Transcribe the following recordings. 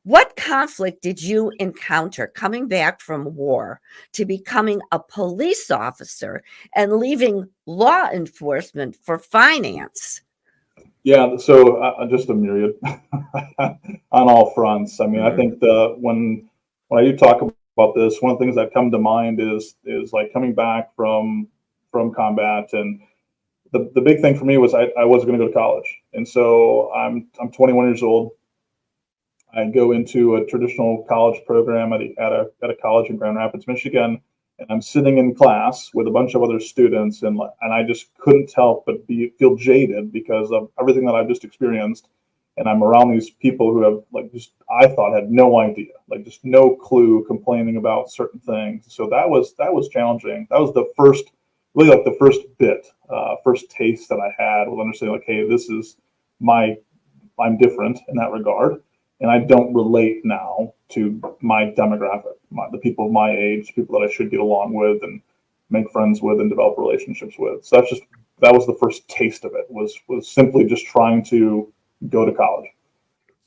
What conflict did you encounter coming back from war to becoming a police officer and leaving law enforcement for finance? Yeah, so just a myriad on all fronts. I mean, I Mhm. think when I do talk about this, one of the things that come to mind is like coming back from combat, and the big thing for me was I was going to go to college, and so I'm 21 years old. I go into a traditional college program at a college in Grand Rapids, Michigan, and I'm sitting in class with a bunch of other students, and I just couldn't help but feel jaded because of everything that I've just experienced, and I'm around these people who have like just I thought had no idea, like just no clue, complaining about certain things. So that was challenging. That was the first, really like the first bit, first taste that I had with understanding like, hey, this is my I'm different in that regard, and I don't relate now to my demographic, the people of my age, people that I should get along with and make friends with and develop relationships with. So that was the first taste of it. Was simply just trying to go to college.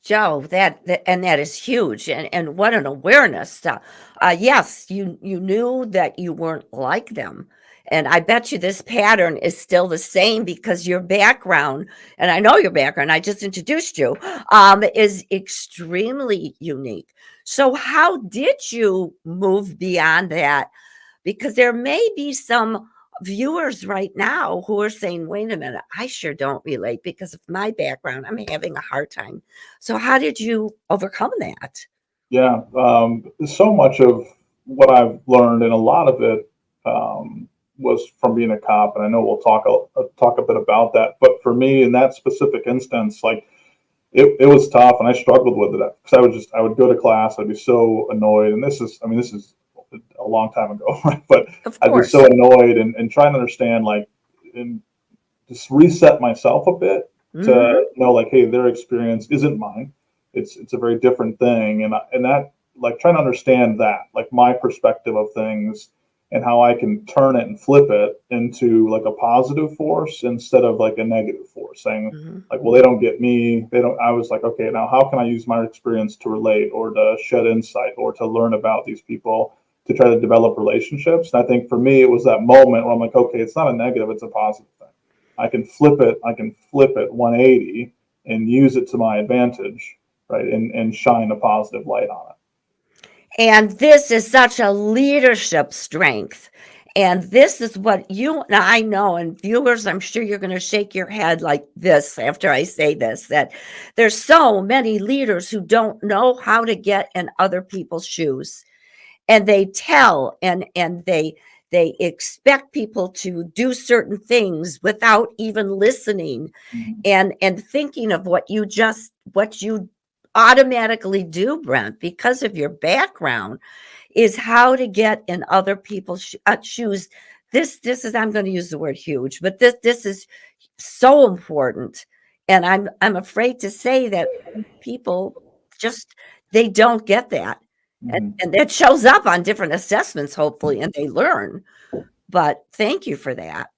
Joe, and that is huge, and what an awareness. Yes, you knew that you weren't like them, and I bet you this pattern is still the same because your background, and I know your background. I just introduced you, is extremely unique. So, how did you move beyond that? Because there may be some viewers right now who are saying, wait a minute, I sure don't relate because of my background. I'm having a hard time. So, how did you overcome that? Yeah, so much of what I've learned, and a lot of it was from being a cop. And I know we'll talk a bit about that. But for me, in that specific instance, like it was tough, and I struggled with it because I would go to class, I'd be so annoyed, and this is a long time ago, right? But Of I'd be so course. annoyed and trying to understand like and just reset myself a bit Hmm. to know like, hey, their experience isn't mine. It's a very different thing, and that like trying to understand that like my perspective of things and how I can turn it and flip it into like a positive force instead of like a negative force, saying Hmm. like, well, they don't get me. They don't. I was like, okay, now how can I use my experience to relate or to shed insight or to learn about these people to try to develop relationships? And I think for me, it was that moment where I'm like, okay, it's not a negative, it's a positive thing. I can flip it. I can flip it 180 and use it to my advantage, right? And shine a positive light on it. And this is such a leadership strength. And this is what you and I know, and viewers, I'm sure you're going to shake your head like this after I say this, that there's so many leaders who don't know how to get in other people's shoes, and they tell and they expect people to do certain things without even listening Mm-hmm. and thinking of what you automatically do, Brent, because of your background, is how to get in other people's shoes. This is, I'm going to use the word huge, but this is so important, and I'm afraid to say that people just they don't get that, Mm-hmm. and that shows up on different assessments, hopefully, and they learn. But thank you for that.